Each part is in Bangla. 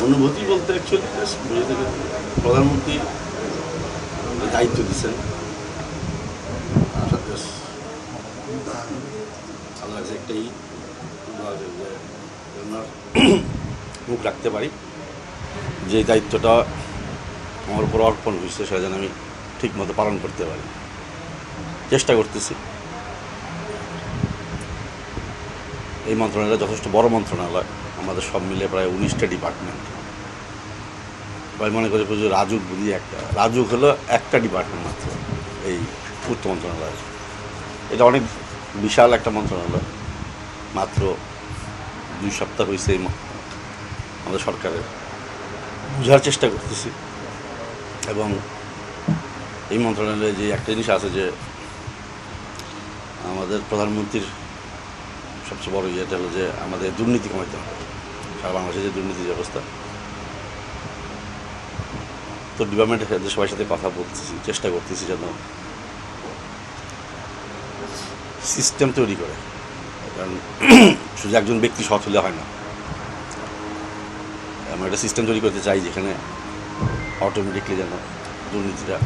অনুভূতি বলতে অ্যাকচুয়ালি প্রধানমন্ত্রী দায়িত্ব দিচ্ছেন, ভালো লাগছে একটাই মুখ রাখতে পারি যে দায়িত্বটা আমার উপর অর্পণ হয়েছে সেটা যেন আমি ঠিক মতো পালন করতে পারি, চেষ্টা করতেছি। এই মন্ত্রণালয় যথেষ্ট বড় মন্ত্রণালয়, আমাদের সব মিলে প্রায় 19টা ডিপার্টমেন্ট। সবাই মনে করে যে রাজুক বুঝি একটা, রাজুক হলো একটা ডিপার্টমেন্ট মাত্র এই পূর্ত মন্ত্রণালয়। এটা অনেক বিশাল একটা মন্ত্রণালয়। মাত্র 2 সপ্তাহ হয়েছে আমাদের সরকারের, বোঝার চেষ্টা করতেছি। এবং এই মন্ত্রণালয়ে যে একটা জিনিস আছে যে আমাদের প্রধানমন্ত্রীর সবচেয়ে বড় ইয়েটা হলো যে আমাদের দুর্নীতি কমাইতে হবে। সারা বাংলাদেশে যে দুর্নীতির ব্যবস্থা, তো ডিপার্টমেন্টের সাথে সবার সাথে কথা বলতেছি, চেষ্টা করতেছি যেন সিস্টেম তৈরি করে। কারণ শুধু একজন ব্যক্তি সৎ হলে হয় না, আমরা একটা সিস্টেম তৈরি করতে চাই যেখানে অটোমেটিকলি যেন দুর্নীতিটা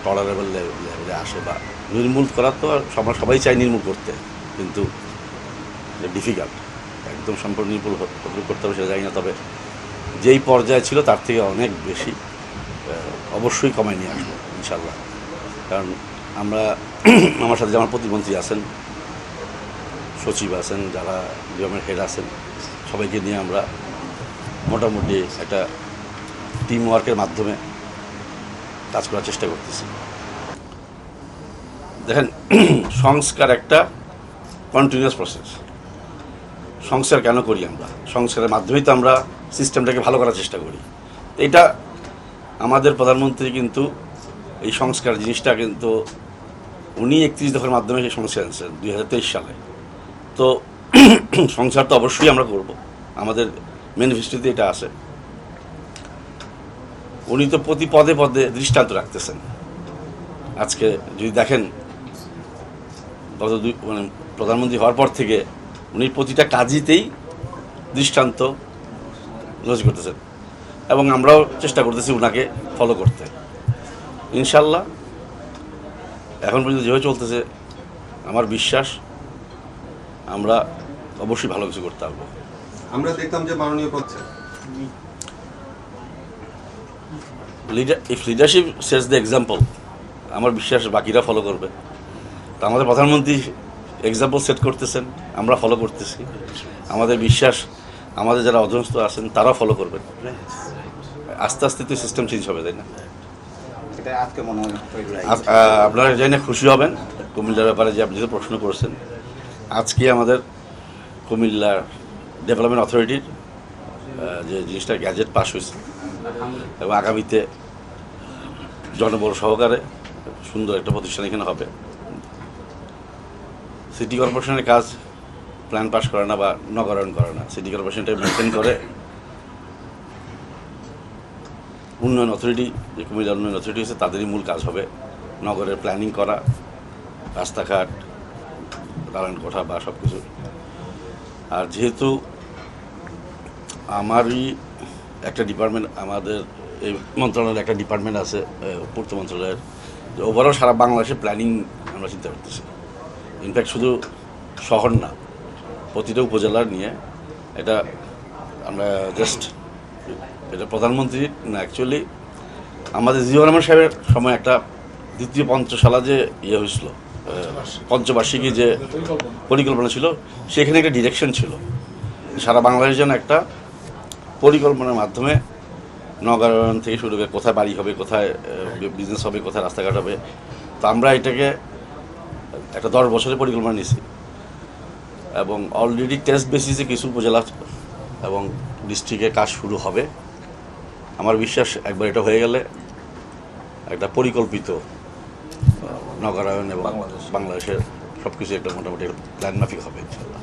টলারেবল লেভেলে আসে। বা নির্মূল করার তো আমরা সবাই চাই নির্মূল করতে, কিন্তু ডিফিকাল্ট, একদম সম্পূর্ণ নির্মূল করতে হবে সেটা জানি না। তবে যেই পর্যায়ে ছিল তার থেকে অনেক বেশি অবশ্যই কমায় নিয়ে আসবো ইনশাল্লাহ। কারণ আমরা আমার সাথে আমার প্রতিমন্ত্রী আছেন, সচিব আছেন, যারা ডিপার্টমেন্ট হেড আছেন, সবাইকে নিয়ে আমরা মোটামুটি একটা টিম ওয়ার্কের মাধ্যমে কাজ করার চেষ্টা করতেছি। দেখেন, সংস্কার একটা কন্টিনিউয়াস প্রসেস। সংস্কার কেন করি আমরা? সংস্কারের মাধ্যমেই তো আমরা সিস্টেমটাকে ভালো করার চেষ্টা করি। এটা আমাদের প্রধানমন্ত্রী কিন্তু এই সংস্কার জিনিসটা কিন্তু উনি 31 দফার মাধ্যমে সেই সংস্কার আনছেন 2023 সালে। তো সংস্কার তো অবশ্যই আমরা করব, আমাদের ম্যানিফেস্টোতে এটা আছে। উনি তো প্রতি পদে পদে দৃষ্টান্ত রাখতেছেন। আজকে যদি দেখেন গত প্রধানমন্ত্রী হওয়ার পর থেকে উনি প্রতিটা কাজেতেই দৃষ্টান্ত লজ করতেছেন, এবং আমরাও চেষ্টা করতেছি ওনাকে ফলো করতে। ইনশাল্লাহ এখন পর্যন্ত যেভাবে চলতেছে আমার বিশ্বাস আমরা অবশ্যই ভালো কিছু করতে পারবো। আমরা দেখতাম যে মাননীয় if leadership sets the example, আমার বিশ্বাস বাকিরা ফলো করবে। তো আমাদের প্রধানমন্ত্রী এক্সাম্পল সেট করতেছেন, আমরা ফলো করতেছি। আমাদের বিশ্বাস আমাদের যারা অধীনস্থ আছেন তারাও ফলো করবেন। আস্তে আস্তে তো সিস্টেম চেঞ্জ হবে, তাই না? আপনারা জানি না খুশি হবেন কুমিল্লার ব্যাপারে যে আপনি যে প্রশ্ন করছেন। আজকে আমাদের কুমিল্লার ডেভেলপমেন্ট অথরিটির যে জিনিসটা গ্যাজেট পাস হয়েছে, এবং আগামীতে জনবল সহকারে সুন্দর একটা প্রতিষ্ঠান এখানে হবে। সিটি কর্পোরেশনের কাজ প্ল্যান পাস করে না বা নগরায়ণ করে না, সিটি কর্পোরেশনটা মেনটেন করে। উন্নয়ন অথরিটি, যে কুমিল্লা উন্নয়ন অথরিটি আছে, তাদেরই মূল কাজ হবে নগরের প্ল্যানিং করা, রাস্তাঘাট, দালান কোঠা বা সব কিছু। আর যেহেতু আমারই একটা ডিপার্টমেন্ট, আমাদের এই মন্ত্রণালয়ের একটা ডিপার্টমেন্ট আছে পূর্ত মন্ত্রণালয়ের, যে ওভারঅল সারা বাংলাদেশে প্ল্যানিং আমরা চিন্তা করতেছি। ইনফ্যাক্ট শুধু শহর না, প্রতিটা উপজেলার নিয়ে এটা আমরা জাস্ট, এটা প্রধানমন্ত্রী না, অ্যাকচুয়ালি আমাদের জিয়াউর রহমান সাহেবের সময় একটা দ্বিতীয় পঞ্চশালা যে হয়েছিল, পঞ্চবার্ষিকী যে পরিকল্পনা ছিল, সেখানে একটা ডিরেকশন ছিল সারা বাংলাদেশ যেন একটা পরিকল্পনার মাধ্যমে নগরায়ণ থেকে শুরু করে কোথায় বাড়ি হবে, কোথায় বিজনেস হবে, কোথায় রাস্তাঘাট হবে। তো আমরা এটাকে একটা 10 বছরের পরিকল্পনা নিয়েছি, এবং অলরেডি টেস্ট বেসিসে কিছু উপজেলা এবং ডিস্ট্রিক্টে কাজ শুরু হবে। আমার বিশ্বাস একবার এটা হয়ে গেলে একটা পরিকল্পিত নগরায়ণ এবং বাংলাদেশের সব কিছু একটা মোটামুটি প্ল্যান মাফিক হবে ইনশাল্লাহ।